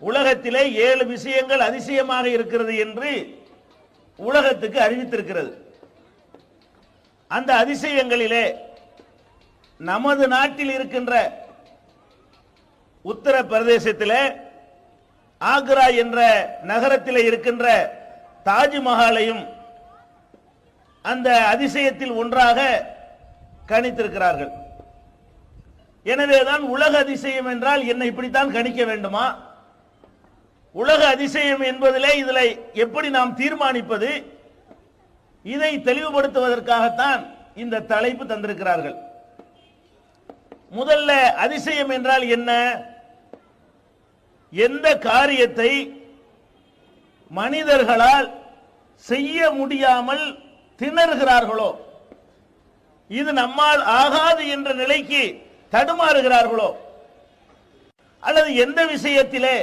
உலகத்திலே 7 விஷயங்கள் அதிசயமாக இருக்கிறது என்று உலகத்துக்கு அறிவித்திருக்கிறது. அந்த அதிசயங்களிலே நமது நாட்டில் இருக்கின்ற உத்தரப்பிரதேசத்திலே ஆக்ரா என்ற நகரத்தில் இருக்கின்ற தாஜ்மஹாலையும் அந்த அதிசயத்தில் ஒன்றாக கணித்திருக்கிறார்கள். எனவேதான் உலக அதிசயம் என்றால் என்ன இப்படித்தான் கணிக்க வேண்டுமா? உலக அதிசயம் என்பதிலே இதில் எப்படி நாம் தீர்மானிப்பது? இதை தெளிவுபடுத்துவதற்காகத்தான் இந்த தலைப்பு தந்திருக்கிறார்கள். முதல்ல அதிசயம் என்றால் என்ன? எந்த காரியத்தை மனிதர்களால் செய்ய முடியாமல் திணறுகிறார்களோ, இது நம்மால் ஆகாது என்ற நிலைக்கு தடுமாறுகிறார்களோ, அல்லது எந்த விஷயத்திலே